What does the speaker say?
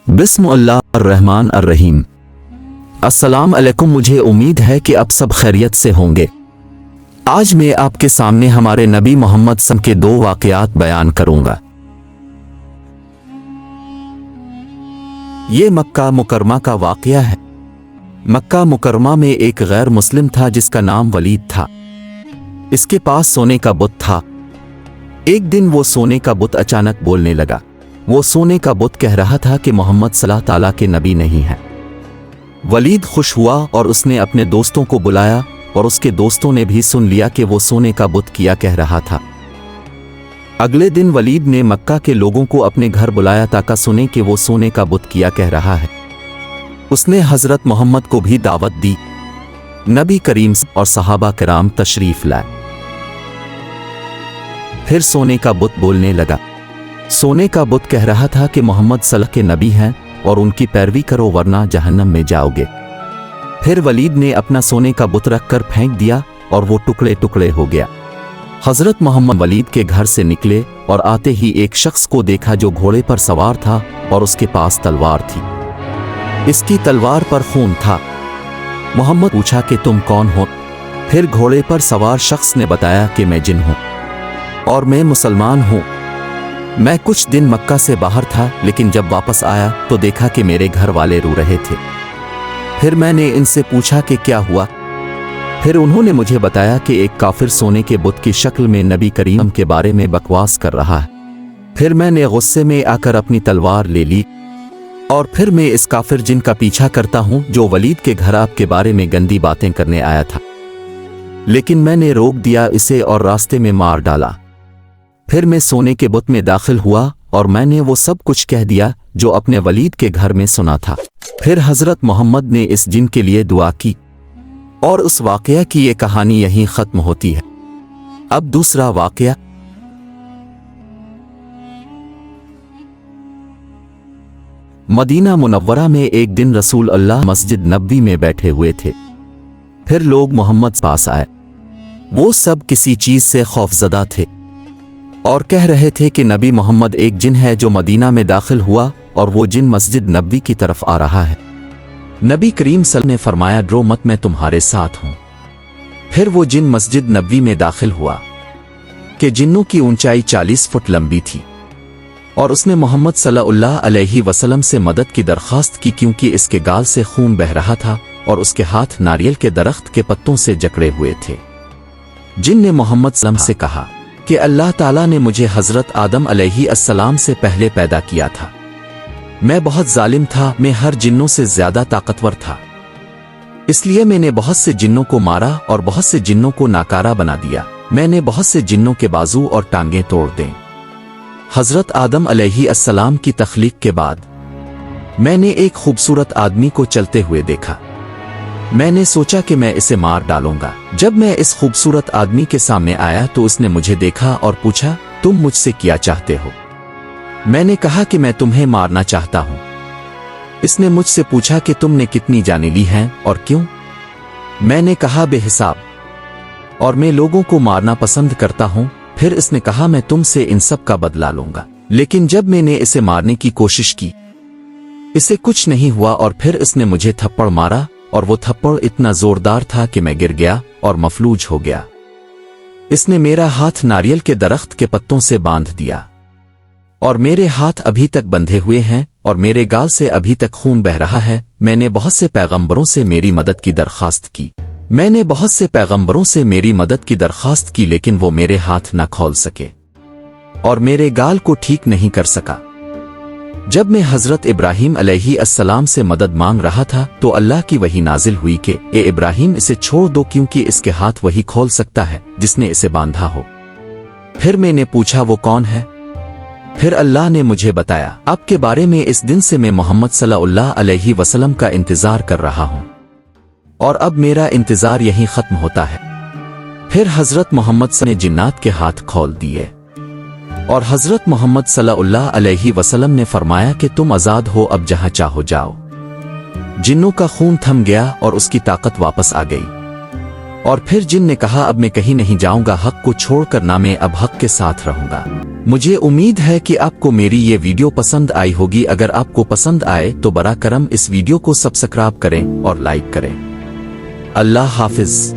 बिस्मिल्लाह अर्रहमान अर्रहीम। अस्सलाम अलैकुम। मुझे उम्मीद है कि आप सब खैरियत से होंगे। आज मैं आपके सामने हमारे नबी मोहम्मद सल्लल्लाहु अलैहि वसल्लम के दो वाक़यात बयान करूंगा। ये मक्का मुकरमा का वाक़या है। मक्का मुकरमा में एक गैर मुस्लिम था जिसका नाम वलीद था। इसके पास सोने का बुत था। एक दिन वो सोने का बुत अचानक बोलने लगा। वो सोने का बुत कह रहा था कि मोहम्मद सल्लल्लाहु ताला के नबी नहीं है। वलीद खुश हुआ और उसने अपने दोस्तों को बुलाया और उसके दोस्तों ने भी सुन लिया कि वो सोने का बुत किया कह रहा था। अगले दिन वलीद ने मक्का के लोगों को अपने घर बुलाया ताकि सुने कि वो सोने का बुत किया कह रहा है। उसने हजरत मोहम्मद को भी दावत दी। नबी करीम और सहाबा किराम तशरीफ लाए। फिर सोने का बुत बोलने लगा। सोने का बुत कह रहा था कि मोहम्मद सल्लल्लाहु के नबी हैं और उनकी पैरवी करो वरना जहन्नम में जाओगे। फिर वलीद ने अपना सोने का बुत रख कर फेंक दिया और वो टुकड़े टुकड़े हो गया। हजरत मोहम्मद वलीद के घर से निकले और आते ही एक शख्स को देखा जो घोड़े पर सवार था और उसके पास तलवार थी। इसकी तलवार पर खून था। मोहम्मद पूछा कि तुम कौन हो? फिर घोड़े पर सवार शख्स ने बताया कि मैं जिन हूं और मैं मुसलमान हूं। मैं कुछ दिन मक्का से बाहर था, लेकिन जब वापस आया तो देखा कि मेरे घर वाले रो रहे थे। फिर मैंने इनसे पूछा कि क्या हुआ। फिर उन्होंने मुझे बताया कि एक काफिर सोने के बुत की शक्ल में नबी करीम के बारे में बकवास कर रहा है। फिर मैंने गुस्से में आकर अपनी तलवार ले ली और फिर मैं इस काफिर जिन का पीछा करता हूं जो वलीद के घर आपके बारे में गंदी बातें करने आया था, लेकिन मैंने रोक दिया इसे और रास्ते में मार डाला। फिर मैं सोने के बुत में दाखिल हुआ और मैंने वो सब कुछ कह दिया जो अपने वलीद के घर में सुना था। फिर हजरत मोहम्मद ने इस जिन के लिए दुआ की और उस वाक़या की ये कहानी यहीं ख़त्म होती है। अब दूसरा वाक़या। मदीना मुनव्वरा में एक दिन रसूल अल्लाह मस्जिद नबवी में बैठे हुए थे। फिर लोग मोहम्मद पास आए। वो सब किसी चीज़ से खौफजदा थे और कह रहे थे कि नबी मोहम्मद एक जिन है जो मदीना में दाखिल हुआ और वो जिन मस्जिद नबवी की तरफ आ रहा है। नबी करीम सल्लल्लाहु ने फरमाया, डरो मत, मैं तुम्हारे साथ हूं। फिर वो जिन मस्जिद नबवी में दाखिल हुआ कि जिन्नों की ऊंचाई 40 फुट लंबी थी और उसने मोहम्मद सल्लल्लाहु अलैहि वसल्लम से मदद की दरख्वास्त की क्योंकि इसके गाल से खून बह रहा था और उसके हाथ नारियल के दरख्त के पत्तों से जकड़े हुए थे। जिन ने मोहम्मद सल्लल्लाहु अलैहि वसल्लम से कहा कि अल्लाह ताला ने मुझे हजरत आदम अलैहिस्सलाम से पहले पैदा किया था। मैं बहुत जालिम था, मैं हर जिन्नों से ज्यादा ताकतवर था, इसलिए मैंने बहुत से जिन्नों को मारा और बहुत से जिन्नों को नाकारा बना दिया। मैंने बहुत से जिन्नों के बाजू और टांगें तोड़ दें। हजरत आदम अलैहिस्सलाम की तख्लीक के बाद मैंने एक खूबसूरत आदमी को चलते हुए देखा। मैंने सोचा कि मैं इसे मार डालूंगा। जब मैं इस खूबसूरत आदमी के सामने आया तो उसने मुझे देखा और पूछा, तुम मुझसे क्या चाहते हो? मैंने कहा कि मैं तुम्हें मारना चाहता हूं। इसने मुझसे पूछा कि तुमने कितनी जानें ली हैं और क्यों? मैंने कहा, बेहिसाब, और मैं लोगों को मारना पसंद करता हूं। फिर इसने कहा, मैं तुमसे इन सब का बदला लूंगा। लेकिन जब मैंने इसे मारने की कोशिश की, इसे कुछ नहीं हुआ और फिर इसने मुझे थप्पड़ मारा और वो थप्पड़ इतना जोरदार था कि मैं गिर गया और मफलूज हो गया। इसने मेरा हाथ नारियल के दरख्त के पत्तों से बांध दिया और मेरे हाथ अभी तक बंधे हुए हैं और मेरे गाल से अभी तक खून बह रहा है। मैंने बहुत से पैगंबरों से मेरी मदद की दरख्वास्त की। मैंने बहुत से पैगंबरों से मेरी मदद की दरख्वास्त की, लेकिन वो मेरे हाथ न खोल सके और मेरे गाल को ठीक नहीं कर सका। जब मैं हजरत इब्राहिम अलैहिस्सलाम से मदद मांग रहा था तो अल्लाह की वही नाजिल हुई कि ए इब्राहिम, इसे छोड़ दो क्योंकि इसके हाथ वही खोल सकता है जिसने इसे बांधा हो। फिर मैंने पूछा, वो कौन है? फिर अल्लाह ने मुझे बताया, आपके बारे में इस दिन से मैं मोहम्मद सल्लल्लाहु अलैहि वसल्लम का इंतजार कर रहा हूं और अब मेरा इंतजार यहीं खत्म होता है। फिर हजरत मोहम्मद ने जिन्नात के हाथ खोल दिए और हजरत मोहम्मद सल्लल्लाहु अलैहि वसल्लम ने फरमाया कि तुम आजाद हो, अब जहां चाहो जाओ। जिन्नों का खून थम गया और उसकी ताकत वापस आ गई। اور پھر جن نے کہا اب میں کہیں نہیں جاؤں گا حق کو چھوڑ کر نہ میں اب حق کے ساتھ رہوں گا۔ مجھے امید ہے کہ آپ کو میری یہ ویڈیو پسند آئی ہوگی۔ اگر آپ کو پسند آئے تو براہ کرم اس ویڈیو کو سبسکرائب کریں اور لائک کریں۔ اللہ حافظ۔